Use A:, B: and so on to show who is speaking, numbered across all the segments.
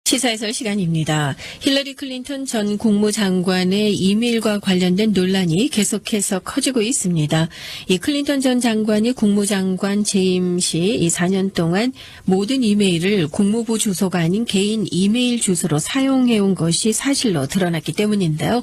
A: 시사해설 시간입니다. 힐러리 클린턴 전 국무장관의 이메일과 관련된 논란이 계속해서 커지고 있습니다. 이 클린턴 전 장관이 국무장관 재임 시 이 4년 동안 모든 이메일을 국무부 주소가 아닌 개인 이메일 주소로 사용해온 것이 사실로 드러났기 때문인데요.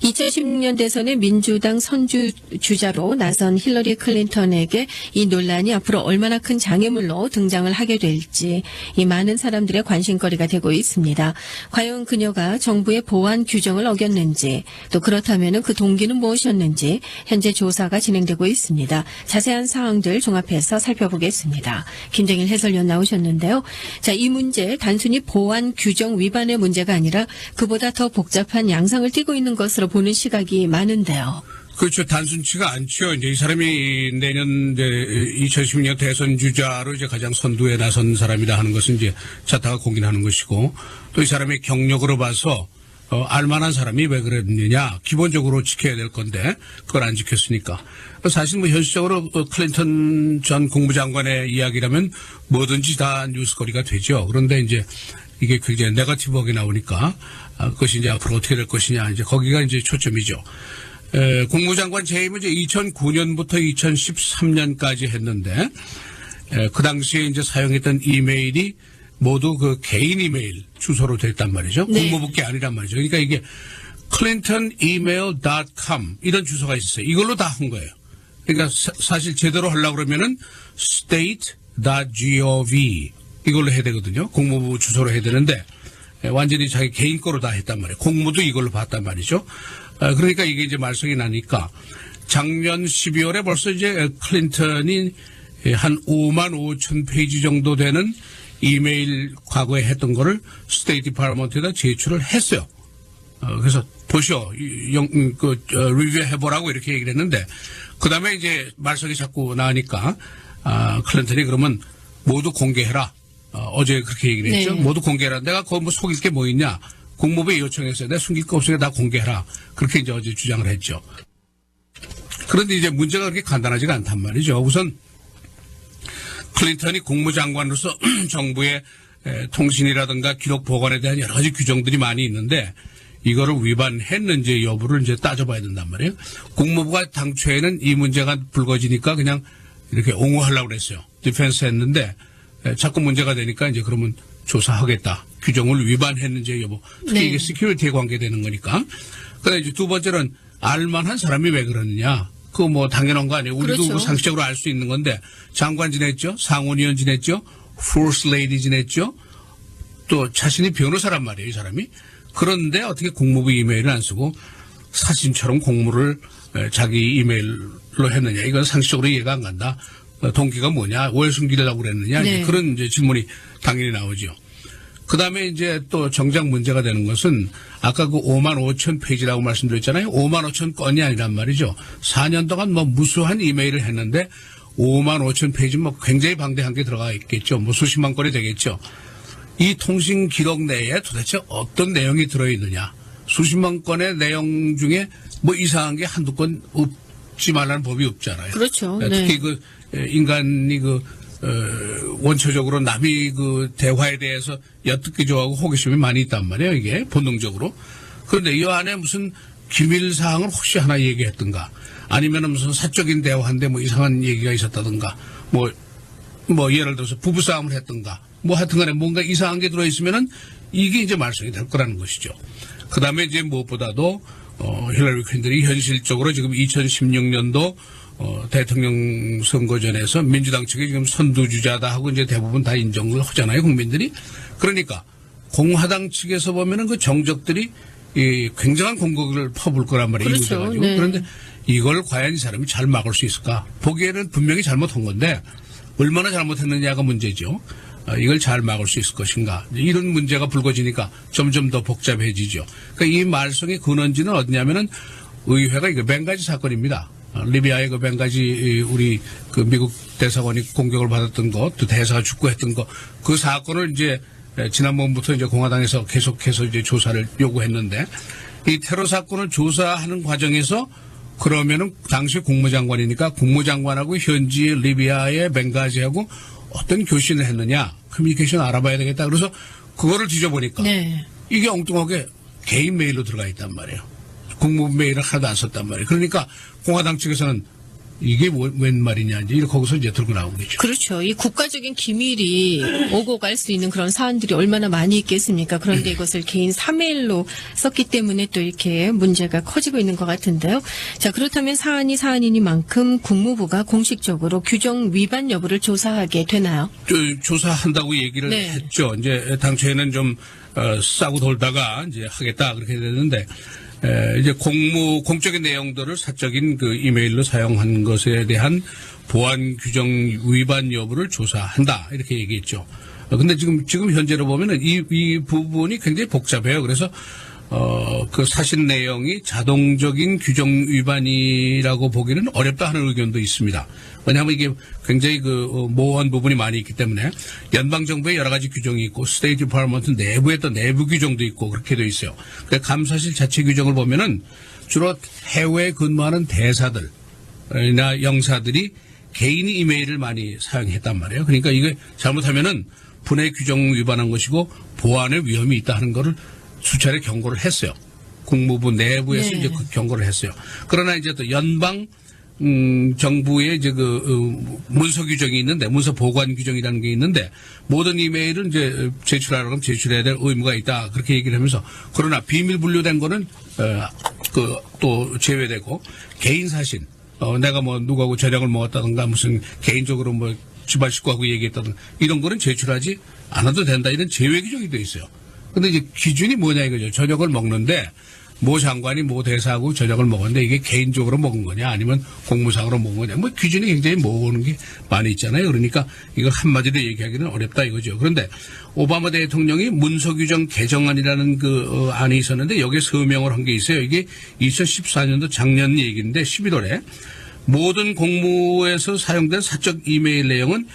A: 2016년 대선에 민주당 선두주자로 나선 힐러리 클린턴에게 이 논란이 앞으로 얼마나 큰 장애물로 등장을 하게 될지 이 많은 사람들의 관심거리가 되고 있습니다. 과연 그녀가 정부의 보안 규정을 어겼는지 또 그렇다면 그 동기는 무엇이었는지 현재 조사가 진행되고 있습니다. 자세한 사항들 종합해서 살펴보겠습니다. 김정일 해설위원 나오셨는데요. 자, 이 문제 단순히 보안 규정 위반의 문제가 아니라 그보다 더 복잡한 양상을 띠고 있는 것으로 보는 시각이 많은데요.
B: 그렇죠. 단순치가 않죠. 이제 이 사람이 내년 이제 2016년 대선 주자로 이제 가장 선두에 나선 사람이다 하는 것은 이제 자타가 공인하는 것이고, 또 이 사람의 경력으로 봐서 알만한 사람이 왜 그랬느냐, 기본적으로 지켜야 될 건데 그걸 안 지켰으니까. 사실 뭐 현실적으로 클린턴 전 국무장관의 이야기라면 뭐든지 다 뉴스거리가 되죠. 그런데 이제 이게 굉장히 네거티브하게 나오니까 그것이 이제 앞으로 어떻게 될 것이냐, 이제 거기가 이제 초점이죠. 국무장관 재임은 이제 2009년부터 2013년까지 했는데, 그 당시에 이제 사용했던 이메일이 모두 그 개인 이메일 주소로 됐단 말이죠.
A: 네.
B: 국무부께 아니란 말이죠. 그러니까 이게 clintonemail.com 이런 주소가 있었어요. 이걸로 다 한 거예요. 그러니까 사실 제대로 하려고 그러면은 state.gov 이걸로 해야 되거든요. 국무부 주소로 해야 되는데, 완전히 자기 개인 거로 다 했단 말이에요. 공무도 이걸로 봤단 말이죠. 그러니까 이게 이제 말썽이 나니까 작년 12월에 벌써 이제 클린턴이 한 5만 5천 페이지 정도 되는 이메일 과거에 했던 거를 스테이트 디파먼트에다 제출을 했어요. 그래서 보시오, 리뷰해보라고 이렇게 얘기를 했는데, 그 다음에 이제 말썽이 자꾸 나니까 클린턴이 그러면 모두 공개해라. 어제 그렇게 얘기를 했죠.
A: 네.
B: 모두 공개해라. 내가 거기 뭐 속일 게 뭐 있냐. 국무부에 요청했어요. 내가 숨길 거 없으니까 다 공개해라. 그렇게 이제 어제 주장을 했죠. 그런데 이제 문제가 그렇게 간단하지가 않단 말이죠. 우선 클린턴이 국무장관으로서 정부의 통신이라든가 기록 보관에 대한 여러 가지 규정들이 많이 있는데, 이거를 위반했는지 여부를 이제 따져봐야 된단 말이에요. 국무부가 당초에는 이 문제가 불거지니까 그냥 이렇게 옹호하려고 그랬어요. 디펜스 했는데, 자꾸 문제가 되니까 이제 그러면 조사하겠다. 규정을 위반했는지 여부. 특히
A: 네.
B: 이게 시큐리티에 관계되는 거니까. 그다음에 이제 두 번째는 알만한 사람이 왜 그러느냐. 그거 뭐 당연한 거 아니에요. 우리도
A: 그렇죠.
B: 뭐 상식적으로 알 수 있는 건데, 장관 지냈죠. 상원의원 지냈죠. First Lady 지냈죠. 또 자신이 변호사란 말이에요, 이 사람이. 그런데 어떻게 국무부 이메일을 안 쓰고 사진처럼 공무를 자기 이메일로 했느냐. 이건 상식적으로 이해가 안 간다. 동기가 뭐냐, 왜 숨기려고 그랬느냐,
A: 네.
B: 이제 그런 이제 질문이 당연히 나오죠. 그 다음에 이제 또 정작 문제가 되는 것은 아까 그 5만 5천 페이지라고 말씀드렸잖아요. 5만 5천 건이 아니란 말이죠. 4년 동안 뭐 무수한 이메일을 했는데 5만 5천 페이지면 뭐 굉장히 방대한 게 들어가 있겠죠. 뭐 수십만 건이 되겠죠. 이 통신 기록 내에 도대체 어떤 내용이 들어있느냐. 수십만 건의 내용 중에 뭐 이상한 게 한두 건 없지 말라는 법이 없잖아요.
A: 그렇죠.
B: 특히 그 인간이 원초적으로 남이 그 대화에 대해서 엿듣기 좋아하고 호기심이 많이 있단 말이에요, 이게 본능적으로. 그런데 이 안에 무슨 기밀 사항을 혹시 하나 얘기했던가, 아니면 무슨 사적인 대화인데 뭐 이상한 얘기가 있었다든가, 뭐 예를 들어서 부부싸움을 했던가, 뭐 하여튼 간에 뭔가 이상한 게 들어있으면은 이게 이제 말썽이 될 거라는 것이죠. 그 다음에 이제 무엇보다도, 힐러리 클린턴이 현실적으로 지금 2016년도 대통령 선거전에서 민주당 측이 지금 선두주자다 하고 이제 대부분 다 인정을 하잖아요, 국민들이. 그러니까 공화당 측에서 보면은 그 정적들이 이 굉장한 공격을 퍼부을 거란 말이에요.
A: 그렇죠.
B: 가지고.
A: 네.
B: 그런데 이걸 과연 이 사람이 잘 막을 수 있을까? 보기에는 분명히 잘못한 건데 얼마나 잘못했느냐가 문제죠. 이걸 잘 막을 수 있을 것인가? 이런 문제가 불거지니까 점점 더 복잡해지죠. 그러니까 이 말썽의 근원지는 어디냐면은 의회가 이거 벵가지 사건입니다. 리비아의 그 벵가지 우리 그 미국 대사관이 공격을 받았던 것, 또 대사가 죽고 했던 것, 그 사건을 이제 지난번부터 이제 공화당에서 계속해서 이제 조사를 요구했는데, 이 테러 사건을 조사하는 과정에서 그러면은 당시 국무장관이니까 국무장관하고 현지 리비아의 벵가지하고 어떤 교신을 했느냐, 커뮤니케이션 알아봐야 되겠다. 그래서 그거를 뒤져보니까
A: 네.
B: 이게 엉뚱하게 개인 메일로 들어가 있단 말이에요. 국무부 메일을 하나도 안 썼단 말이에요. 그러니까 공화당 측에서는 이게 웬 말이냐 이제 거기서 이제 들고 나온 거죠.
A: 그렇죠. 이 국가적인 기밀이 오고 갈 수 있는 그런 사안들이 얼마나 많이 있겠습니까? 그런데 이것을 개인 3메일로 썼기 때문에 또 이렇게 문제가 커지고 있는 것 같은데요. 자, 그렇다면 사안이 사안이니만큼 국무부가 공식적으로 규정 위반 여부를 조사하게 되나요?
B: 조사한다고 얘기를
A: 네.
B: 했죠. 이제 당초에는 좀 싸고 돌다가 이제 하겠다 그렇게 됐는데 이제 공적인 내용들을 사적인 그 이메일로 사용한 것에 대한 보안 규정 위반 여부를 조사한다 이렇게 얘기했죠. 근데 지금 현재로 보면은 이 부분이 굉장히 복잡해요. 그래서 그 사실 내용이 자동적인 규정 위반이라고 보기는 어렵다 하는 의견도 있습니다. 왜냐하면 이게 굉장히 모호한 부분이 많이 있기 때문에 연방 정부의 여러 가지 규정이 있고 스테이트 디파트먼트 내부에 또 내부 규정도 있고 그렇게 돼 있어요. 그 감사실 자체 규정을 보면은 주로 해외에 근무하는 대사들이나 영사들이 개인 이메일을 많이 사용했단 말이에요. 그러니까 이게 잘못하면은 분해 규정 위반한 것이고 보안의 위험이 있다 하는 거를 수차례 경고를 했어요. 국무부 내부에서
A: 네.
B: 이제 그 경고를 했어요. 그러나 이제 또 연방 정부의 이제 문서 규정이 있는데 문서 보관 규정이라는 게 있는데 모든 이메일은 이제 제출하라고 하면 제출해야 될 의무가 있다 그렇게 얘기를 하면서 그러나 비밀 분류된 거는 또 제외되고 개인 사신 내가 뭐 누구하고 저녁을 먹었다든가 무슨 개인적으로 뭐 집안 식구하고 얘기했다든가 이런 거는 제출하지 않아도 된다 이런 제외 규정이 돼 있어요. 근데 이제 기준이 뭐냐 이거죠. 저녁을 먹는데 모 장관이 모 대사하고 저녁을 먹었는데 이게 개인적으로 먹은 거냐 아니면 공무상으로 먹은 거냐 뭐 기준이 굉장히 모호한 게 많이 있잖아요. 그러니까 이걸 한마디로 얘기하기는 어렵다 이거죠. 그런데 오바마 대통령이 문서규정 개정안이라는 그 안이 있었는데 여기에 서명을 한 게 있어요. 이게 2014년도 작년 얘기인데 11월에 모든 공무에서 사용된 사적 이메일 내용은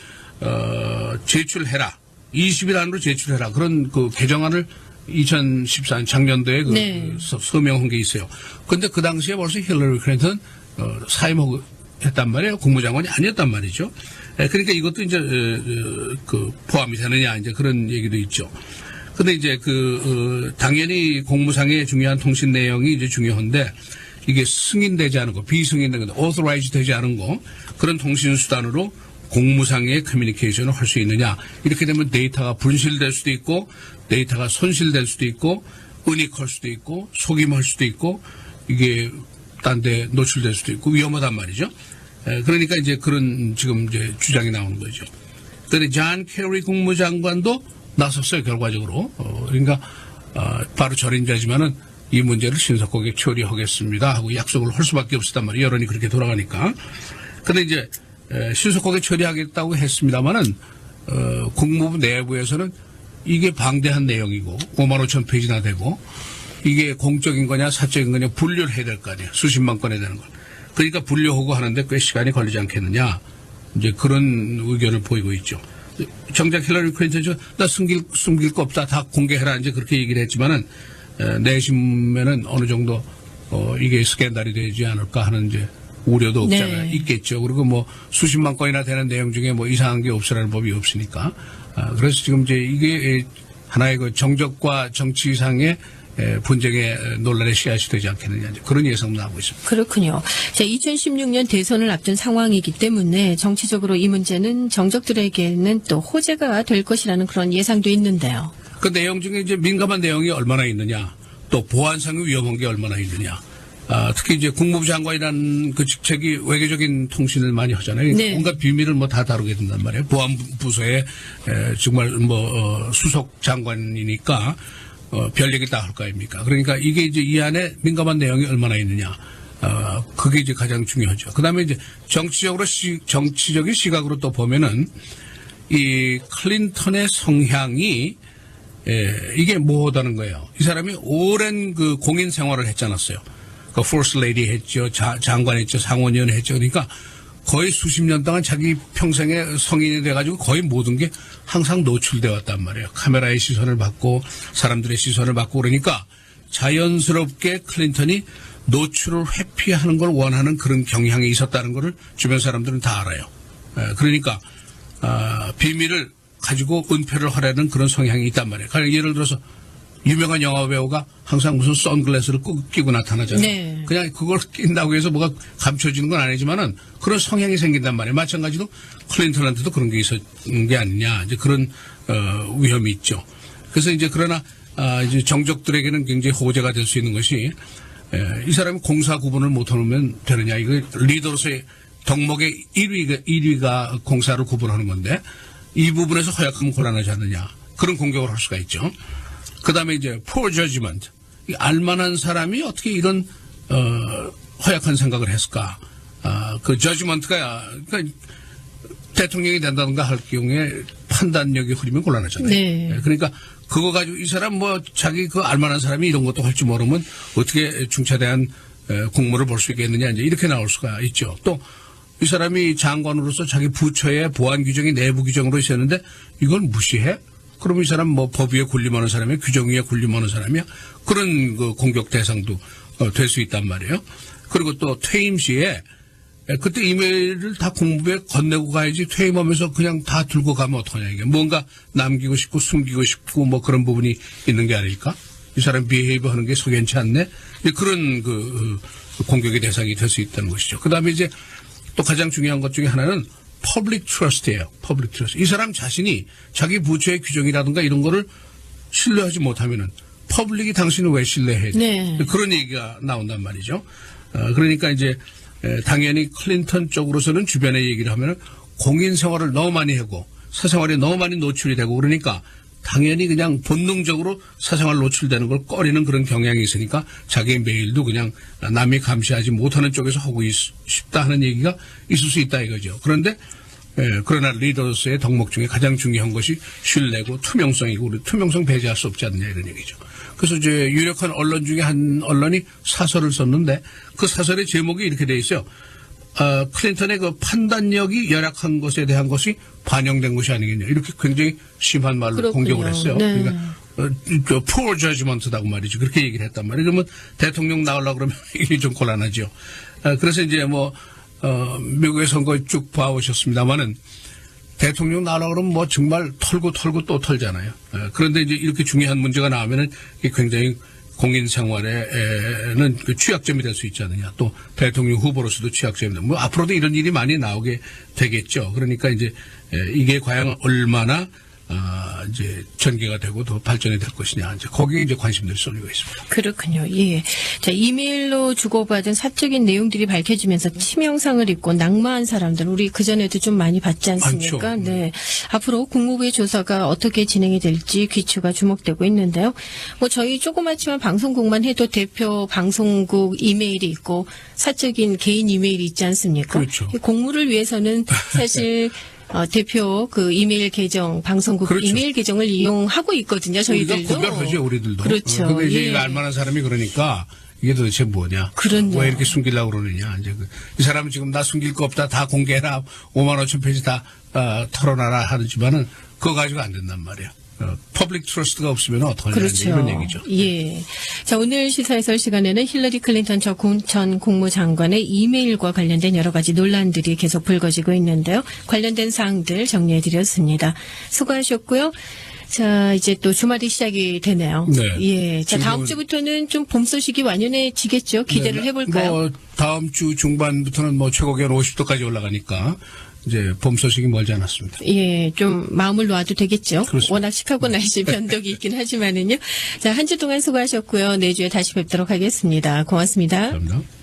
B: 제출해라. 20일 안으로 제출해라. 그런 그 개정안을 2014년 작년도에
A: 네.
B: 서명한 게 있어요. 그런데 그 당시에 벌써 힐러리 클린턴 사임하고 했단 말이에요. 국무장관이 아니었단 말이죠. 그러니까 이것도 이제 포함이 되느냐 이제 그런 얘기도 있죠. 근데 이제 당연히 공무상의 중요한 통신 내용이 이제 중요한데 이게 승인되지 않은 거, 비승인된 거, authorize 되지 않은 거 그런 통신 수단으로 공무상의 커뮤니케이션을 할 수 있느냐. 이렇게 되면 데이터가 분실될 수도 있고 데이터가 손실될 수도 있고 은닉할 수도 있고 속임할 수도 있고 이게 딴 데 노출될 수도 있고 위험하단 말이죠. 그러니까 이제 그런 지금 이제 주장이 나오는 거죠. 그런데 존 케리 국무장관도 나섰어요. 결과적으로. 그러니까 바로 절임자지만은 이 문제를 신속하게 처리하겠습니다 하고 약속을 할 수밖에 없었단 말이에요. 여론이 그렇게 돌아가니까. 그런데 이제 신속하게 처리하겠다고 했습니다마는 국무부 내부에서는 이게 방대한 내용이고 5만 5천 페이지나 되고 이게 공적인 거냐 사적인 거냐 분류를 해야 될 거 아니에요. 수십만 건에 되는 걸. 그러니까 분류하고 하는데 꽤 시간이 걸리지 않겠느냐. 이제 그런 의견을 보이고 있죠. 정작 힐러리 클린턴이 나 숨길 거 없다 다 공개해라 이제 그렇게 얘기를 했지만은 내심에는 어느 정도 이게 스캔들이 되지 않을까 하는 이제 우려도 없잖아요.
A: 네.
B: 있겠죠. 그리고 뭐 수십만 건이나 되는 내용 중에 뭐 이상한 게 없으라는 법이 없으니까. 그래서 지금 이제 이게 하나의 그 정적과 정치상의 분쟁의 논란의 씨앗이 되지 않겠느냐 그런 예상도 나오고 있습니다.
A: 그렇군요. 자, 2016년 대선을 앞둔 상황이기 때문에 정치적으로 이 문제는 정적들에게는 또 호재가 될 것이라는 그런 예상도 있는데요.
B: 그 내용 중에 이제 민감한 내용이 얼마나 있느냐, 또 보안상의 위험한 게 얼마나 있느냐. 특히 이제 국무부 장관이라는 그 직책이 외교적인 통신을 많이 하잖아요.
A: 네.
B: 온갖 비밀을 뭐 다 다루게 된단 말이에요. 보안부서에 정말 수석 장관이니까 별 얘기 다 할 거 아닙니까? 그러니까 이게 이제 이 안에 민감한 내용이 얼마나 있느냐. 그게 이제 가장 중요하죠. 그 다음에 이제 정치적인 시각으로 또 보면은 이 클린턴의 성향이 이게 모호하다는 거예요. 이 사람이 오랜 그 공인 생활을 했지 않았어요. 그 퍼스트 레이디 했죠. 장관 했죠. 상원의원 했죠. 그러니까 거의 수십 년 동안 자기 평생에 성인이 돼가지고 거의 모든 게 항상 노출되어 왔단 말이에요. 카메라의 시선을 받고 사람들의 시선을 받고 그러니까 자연스럽게 클린턴이 노출을 회피하는 걸 원하는 그런 경향이 있었다는 것을 주변 사람들은 다 알아요. 그러니까 비밀을 가지고 은폐를 하려는 그런 성향이 있단 말이에요. 그러니까 예를 들어서 유명한 영화 배우가 항상 무슨 선글라스를 끼고 나타나잖아요.
A: 네.
B: 그냥 그걸 낀다고 해서 뭐가 감춰지는 건 아니지만은 그런 성향이 생긴단 말이에요. 마찬가지로 클린턴한테도 그런 게 있었는 게 아니냐. 이제 그런 위험이 있죠. 그래서 이제 그러나 이제 정적들에게는 굉장히 호재가 될 수 있는 것이 이 사람이 공사 구분을 못하면 되느냐. 이거 리더로서의 덕목의 1위가 공사를 구분하는 건데 이 부분에서 허약하면 곤란하지 않느냐. 그런 공격을 할 수가 있죠. 그 다음에 이제 poor judgment. 알만한 사람이 어떻게 이런 허약한 생각을 했을까. 그 judgment가 그러니까 대통령이 된다든가 할 경우에 판단력이 흐리면 곤란하잖아요.
A: 네.
B: 그러니까 그거 가지고 이 사람 뭐 자기 그 알만한 사람이 이런 것도 할 줄 모르면 어떻게 중차대한 공무를 볼 수 있겠느냐 이제 이렇게 나올 수가 있죠. 또 이 사람이 장관으로서 자기 부처의 보안 규정이 내부 규정으로 있었는데 이걸 무시해? 그럼 이 사람 뭐 법 위에 군림하는 사람이야, 규정 위에 군림하는 사람이야. 그런 그 공격 대상도 될 수 있단 말이에요. 그리고 또 퇴임 시에 그때 이메일을 다 공부에 건네고 가야지 퇴임하면서 그냥 다 들고 가면 어떡하냐 이게. 뭔가 남기고 싶고 숨기고 싶고 뭐 그런 부분이 있는 게 아닐까? 이 사람 비헤이브 하는 게 석연치 않네? 그런 공격의 대상이 될 수 있다는 것이죠. 그 다음에 이제 또 가장 중요한 것 중에 하나는 퍼블릭 트러스트예요. 퍼블릭 트러스트. 이 사람 자신이 자기 부처의 규정이라든가 이런 거를 신뢰하지 못하면은 퍼블릭이 당신을 왜 신뢰해야 돼?
A: 네.
B: 그런 얘기가 나온단 말이죠. 그러니까 이제 당연히 클린턴 쪽으로서는 주변에 얘기를 하면은 공인 생활을 너무 많이 하고 사생활에 너무 많이 노출이 되고 그러니까 당연히 그냥 본능적으로 사생활 노출되는 걸 꺼리는 그런 경향이 있으니까 자기 메일도 그냥 남이 감시하지 못하는 쪽에서 하고 싶다 하는 얘기가 있을 수 있다 이거죠. 그런데 그러나 리더로서의 덕목 중에 가장 중요한 것이 신뢰고 투명성이고 우리 투명성 배제할 수 없지 않느냐 이런 얘기죠. 그래서 이제 유력한 언론 중에 한 언론이 사설을 썼는데 그 사설의 제목이 이렇게 돼 있어요. 클린턴의 그 판단력이 열악한 것에 대한 것이 반영된 것이 아니겠냐. 이렇게 굉장히 심한 말로
A: 그렇군요.
B: 공격을 했어요.
A: 네.
B: 그러니까 poor judgment라고 말이죠. 그렇게 얘기를 했단 말이에요. 그러면 대통령 나오려고 그러면 이게 좀 곤란하죠. 그래서 이제 뭐 미국의 선거 쭉 봐오셨습니다마는 대통령 나오려고 그러면 뭐 정말 털고 또 털잖아요. 그런데 이제 이렇게 중요한 문제가 나오면은 이게 굉장히 공인 생활에는 그 취약점이 될 수 있지 않느냐. 또 대통령 후보로서도 취약점이다. 뭐 앞으로도 이런 일이 많이 나오게 되겠죠. 그러니까 이제 이게 과연 얼마나 이제 전개가 되고 더 발전이 될 것이냐. 이제 거기에 이제 관심들이 쏠리고 있습니다.
A: 그렇군요. 예. 자, 이메일로 주고받은 사적인 내용들이 밝혀지면서 치명상을 입고 낙마한 사람들, 우리 그전에도 좀 많이 봤지 않습니까?
B: 많죠.
A: 네. 앞으로 국무부의 조사가 어떻게 진행이 될지 귀추가 주목되고 있는데요. 뭐 저희 조그맣지만 방송국만 해도 대표 방송국 이메일이 있고 사적인 개인 이메일이 있지 않습니까?
B: 그렇죠.
A: 공무를 위해서는 사실 대표 그 이메일 계정, 방송국
B: 그렇죠.
A: 이메일 계정을 이용하고 있거든요. 저희들도.
B: 우리가 구별하죠, 우리들도.
A: 그렇죠.
B: 근데 이제
A: 예.
B: 이거 알만한 사람이 그러니까 이게 도대체 뭐냐.
A: 그렇네요.
B: 왜 이렇게 숨기려고 그러느냐. 이제 이 사람은 지금 나 숨길 거 없다. 다 공개해라. 5만 5천 페이지 다 털어놔라 하지만은 그거 가지고 안 된단 말이야. 퍼블릭 트러스트가 없으면 어떡하냐.
A: 그렇죠.
B: 이런 얘기죠.
A: 예. 자, 오늘 시사해설 시간에는 힐러리 클린턴 전 국무장관의 이메일과 관련된 여러 가지 논란들이 계속 불거지고 있는데요. 관련된 사항들 정리해드렸습니다. 수고하셨고요. 자, 이제 또 주말이 시작이 되네요.
B: 네.
A: 예. 자, 다음
B: 지금은-
A: 주부터는 좀 봄 소식이 완연해지겠죠. 기대를 해볼까요?
B: 뭐 다음 주 중반부터는 뭐 최고 기온 50도까지 올라가니까 이제 봄 소식이 멀지 않았습니다.
A: 예, 좀 마음을 놓아도 되겠죠.
B: 그렇습니다.
A: 워낙 시카고 날씨 변덕이 있긴 하지만은요. 자, 한 주 동안 수고하셨고요. 내주에 다시 뵙도록 하겠습니다. 고맙습니다.
B: 감사합니다.